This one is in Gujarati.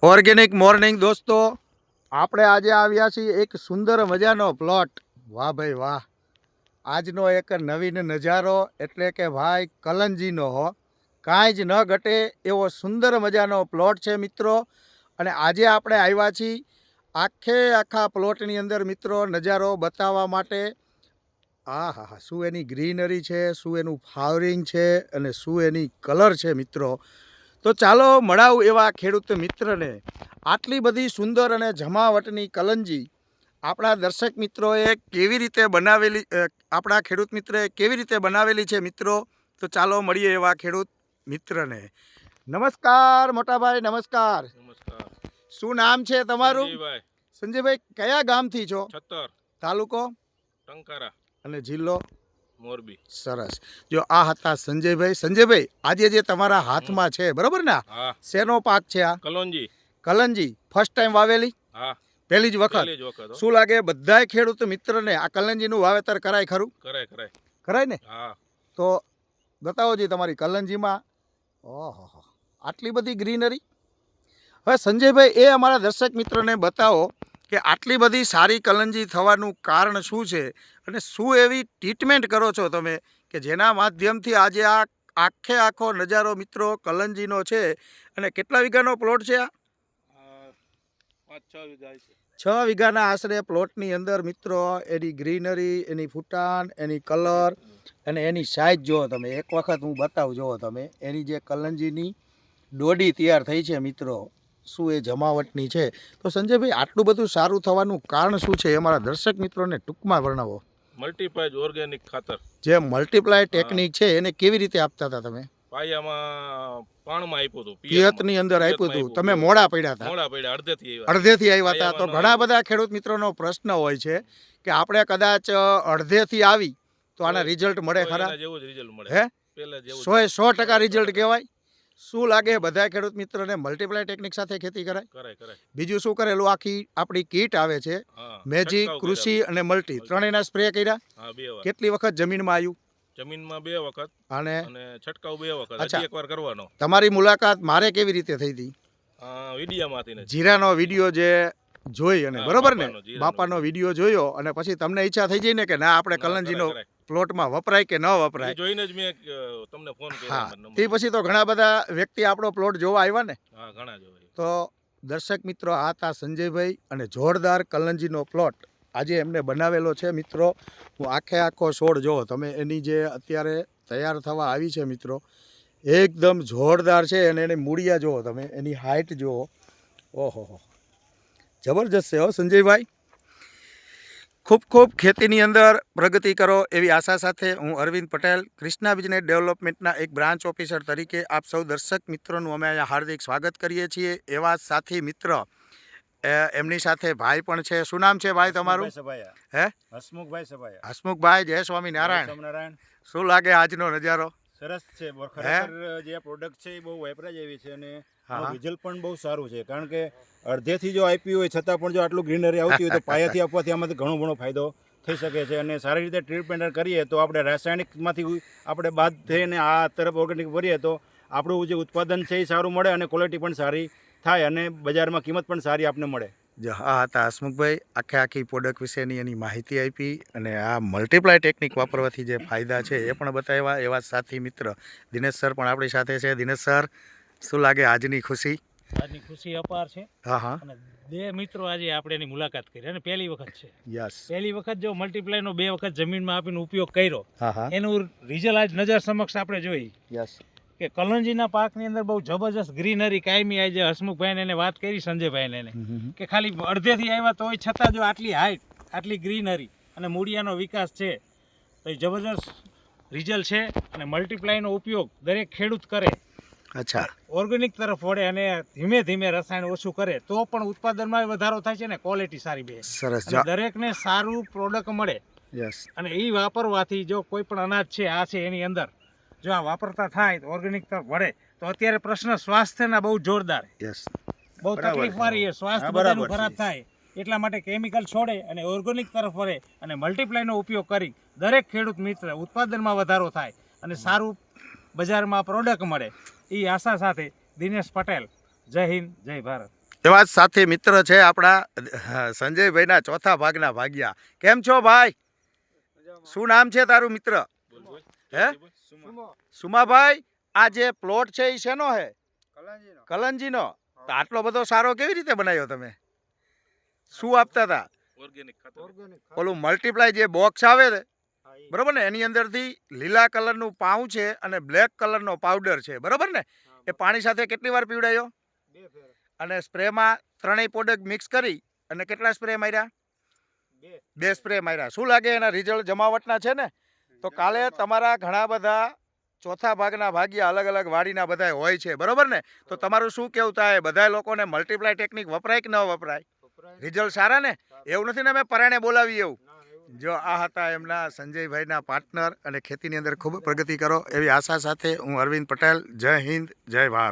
ઓર્ગેનિક મોર્નિંગ દોસ્તો, આપણે આજે આવ્યા છીએ એક સુંદર મજાનો પ્લોટ. વાહ ભાઈ વાહ, આજનો એક નવીન નજારો એટલે કે ભાઈ કલંજીનો હો, કાંઈ જ ન ઘટે એવો સુંદર મજાનો પ્લોટ છે મિત્રો. અને આજે આપણે આવ્યા છીએ આખા પ્લોટની અંદર મિત્રો નજારો બતાવવા માટે. હા હા હા, શું એની ગ્રીનરી છે, શું એનું ફ્લાવરિંગ છે અને શું એની કલર છે મિત્રો. તો ચાલો મળાવું એવા ખેડૂત મિત્રને. આટલી બધી સુંદર અને જમાવટની કલંજી આપણા દર્શક મિત્રોએ કેવી રીતે બનાવેલી, આપણા ખેડૂત મિત્રએ કેવી રીતે બનાવેલી છે મિત્રો. તો ચાલો મળીએ એવા ખેડૂત મિત્રને. નમસ્કાર મોટાભાઈ, નમસ્કાર. નમસ્કાર. શું નામ છે તમારું? સંજયભાઈ. સંજયભાઈ, કયા ગામથી છો? છત્તર. તાલુકો? ટંકારા. અને જિલ્લો? મોરબી. સરસ. જો આ હતા સંજયભાઈ. સંજયભાઈ, આજે જે તમારા હાથમાં છે બરોબર ને, હા. શેનો પાક છે આ? કલોંજી. કલંજી ફર્સ્ટ ટાઈમ વાવેલી? હા. પહેલી જ વખત? પહેલી જ વખત હો. શું લાગે બધાય ખેડૂત મિત્રને આ કલંજીનું વાવેતર કરાય ખરું? કરાય. કરાય ને? હા. તો બતાવો જી તમારી કલંજીમાં. ઓહો, આટલી બધી ગ્રીનરી. હવે સંજયભાઈ, એ અમારા દર્શક મિત્રોને બતાવો કે આટલી બધી સારી કલંજી થવાનું કારણ શું છે અને શું એવી ટ્રીટમેન્ટ કરો છો તમે કે જેના માધ્યમથી આજે આ આખો નજારો મિત્રો કલંજીનો છે. અને કેટલા વીઘાનો પ્લોટ છે આ? 5-6 વીઘા છે. 6 વીઘાના આશરે પ્લોટની અંદર મિત્રો એની ગ્રીનરી, એની ફૂટાણ, એની કલર અને એની સાઇઝ જુઓ તમે. એક વખત હું બતાવું, જુઓ તમે એની જે કલંજીની ડોડી તૈયાર થઈ છે મિત્રો, શું એ જમાવટની છે. તો સંજયભાઈ, આટલું બધું સારું થવાનું કારણ શું છે એ અમારા દર્શક મિત્રોને ટૂંકમાં વર્ણવો. મલ્ટીપાઇઝ ઓર્ગેનિક ખાતર. જે મલ્ટીપ્લાય ટેકનિક છે એને કેવી રીતે આપતા હતા તમે? પાયામાં પાણમાં આપ્યું હતું. પિયતની અંદર આપ્યું હતું. તમે મોડા પડ્યા હતા? મોડા પડ્યા, અડધેથી આવ્યા હતા. તો ઘણા બધા ખેડૂત મિત્રોનો પ્રશ્ન હોય છે કે આપણે કદાચ અડધેથી આવી તો આના રિઝલ્ટ મળે ખરા? જેવું જ રિઝલ્ટ મળે. હે? પહેલા જેવું 100% રિઝલ્ટ કહેવાય. શું લાગે બધા ખેડૂત મિત્રોને મલ્ટીપ્લાય ટેકનિક સાથે ખેતી કરાય? કરાય. બીજું શું કરેલું? આખી આપણી કીટ આવે છે, મેજિક, કૃષિ અને મલ્ટી, ત્રણેયના સ્પ્રે કર્યા. હા, 2 વાર. કેટલી વખત જમીનમાં આવ્યું? જમીનમાં 2 વખત અને છંટકાવ 2 વખત. હજી એકવાર કરવાનો. તમારી મુલાકાત મારે કેવી રીતે થઈ હતી? વિડીયામાંથી. જીરાનો વિડીયો જે જોઈ અને બરોબર ને, બાપાનો વિડીયો જોયો અને પછી તમને ઈચ્છા થઈ જઈ ને કે ના આપણે કલંજીનો પ્લોટમાં વપરાય કે ન વપરાય? જોઈને જ મેં તમને ફોન કર્યો. હા, તે પછી તો ઘણા બધા વ્યક્તિ આપણો પ્લોટ જોવા આવ્યા ને. હા, ઘણા જોવા. તો દર્શક મિત્રો, આ હતા સંજયભાઈ અને જોરદાર કલંજીનો પ્લોટ આજે એમને બનાવેલો છે મિત્રો. હું આખો છોડ જોવો તમે, એની જે અત્યારે તૈયાર થવા આવી છે મિત્રો, એકદમ જોરદાર છે. અને એની મૂળિયા જુઓ તમે, એની હાઇટ જુઓ. ઓહો, જબરજસ્ત છે હો સંજયભાઈ. ખૂબ ખેતીની અંદર પ્રગતિ કરો એવી આશા સાથે હું અરવિંદ પટેલ, કૃષ્ણા બિઝનેસ ડેવલપમેન્ટના એક બ્રાન્ચ ઓફિસર તરીકે આપ સૌ દર્શક મિત્રોનું અમે અહીંયા હાર્દિક સ્વાગત કરીએ છીએ. એવા સાથી મિત્ર એમની સાથે ભાઈ પણ છે. શું નામ છે ભાઈ તમારું? હે? હસમુખભાઈ સભાયા. હસમુખભાઈ, જય સ્વામિનારાયણ. શું લાગે આજનો નજારો? સરસ છે. ખરેખર જે પ્રોડક્ટ છે એ બહુ વાપરા જેવી છે અને રિઝલ્ટ પણ બહુ સારું છે. કારણ કે અડધેથી જો આપ્યું હોય છતાં પણ જો આટલું ગ્રીનરી આવતી હોય તો પાયાથી આપવાથી આમાંથી ઘણો ફાયદો થઈ શકે છે. અને સારી રીતે ટ્રીટમેન્ટ કરીએ તો આપણે રાસાયણિકમાંથી આપણે બાદ થઈને આ તરફ ઓર્ગેનિક ભરીએ તો આપણું જે ઉત્પાદન છે એ સારું મળે અને ક્વોલિટી પણ સારી થાય અને બજારમાં કિંમત પણ સારી આપને મળે. જો આ હતા હસમુખભાઈ, આખી પ્રોડક્ટ વિશેની એની માહિતી આપી અને આ મલ્ટીપ્લાય ટેકનિક વાપરવાથી જે ફાયદા છે એ પણ બતાવ્યા. એવા સાથી મિત્ર દિનેશ સર પણ આપણી સાથે છે. દિનેશ સર, શું લાગે આજની ખુશી? આજની ખુશી અપાર છે. હા. 2 મિત્રો આજે આપણે એની મુલાકાત કરી અને પહેલી વખત છે. યસ. પહેલી વખત જો મલ્ટીપ્લાયનો 2 વખત જમીનમાં આપીને ઉપયોગ કર્યો, એનું રિઝલ્ટ આજ નજર સમક્ષ આપણે જોઈ. યસ. કે કલંજીના પાકની અંદર બહુ જબરજસ્ત ગ્રીનરી કાયમી. આજે હસમુખભાઈને એને વાત કરી, સંજયભાઈને કે ખાલી અડધેથી આવ્યા તોય છતાં જો આટલી હાઈટ, આટલી ગ્રીનરી અને મૂળિયાનો વિકાસ છે તો એ જબરજસ્ત રિઝલ્ટ છે. અને મલ્ટીપ્લાયનો ઉપયોગ દરેક ખેડૂત કરે, અચ્છા, ઓર્ગેનિક તરફ વળે અને ધીમે રસાયણ ઓછું કરે તો પણ ઉત્પાદનમાં વધારો થાય છે ને ક્વોલિટી સારી બે. સરસ. દરેકને સારું પ્રોડક્ટ મળે. યસ. અને એ વાપરવાથી જો કોઈ પણ અનાજ છે આ છે એની અંદર જો આ વાપરતા થાય તો ઓર્ગેનિક તરફ વળે તો અત્યારે પ્રશ્ન સ્વાસ્થ્યના બહુ જોરદાર. યસ. બહુ તકલીફવાળી છે. સ્વાસ્થ્ય બધાનું ખરાબ થાય એટલા માટે કેમિકલ છોડે અને ઓર્ગેનિક તરફ વળે અને મલ્ટીપ્લાયનો ઉપયોગ કરી દરેક ખેડૂત મિત્ર ઉત્પાદનમાં વધારો થાય અને સારું બજારમાં પ્રોડક્ટ મળે એ આશા સાથે દિનેશ પટેલ. જય હિન્દ, જય ભારત. એવા જ સાથી મિત્ર છે આપણા સંજયભાઈના ચોથા ભાગના ભાગ્યા. કેમ છો ભાઈ? શું નામ છે તારું મિત્ર? બોલ બોલ. હે? સુમાભાઈ, આ જે પ્લોટ છે એ શેનો હે? કલંજીનો. તો આટલો બધો સારો કેવી રીતે બનાવ્યો તમે? શું આપતા હતા? ઓર્ગેનિક ખાતર. ઓલું મલ્ટીપ્લાય જે બોક્સ આવે છે બરોબર ને, એની અંદરથી લીલા કલરનું પાઉં છે અને બ્લેક કલરનો પાવડર છે બરોબર ને, એ પાણી સાથે કેટલી વાર પીવડાયો? અને સ્પ્રેમાં ત્રણેય પ્રોડક્ટ મિક્સ કરી અને કેટલા સ્પ્રે માર્યા? 2 સ્પ્રે માર્યા. શું લાગે એના રિઝલ્ટ જમાવટના છે ને? તો કાલે તમારા ઘણા બધા ચોથા ભાગના ભાગ્યા અલગ અલગ વાડીના બધા હોય છે બરોબર ને, તો તમારું શું કેવું થાય? બધા લોકોને મલ્ટીપ્લાય ટેકનિક વપરાય કે ન વપરાય? રિઝલ્ટ સારા ને? એવું નથી ને અમે પરાણે બોલાવી એવું. જો આ હતા એમના સંજયભાઈના પાર્ટનર અને ખેતીની અંદર ખૂબ પ્રગતિ કરો એવી આશા સાથે હું અરવિંદ પટેલ. જય હિન્દ, જય ભારત.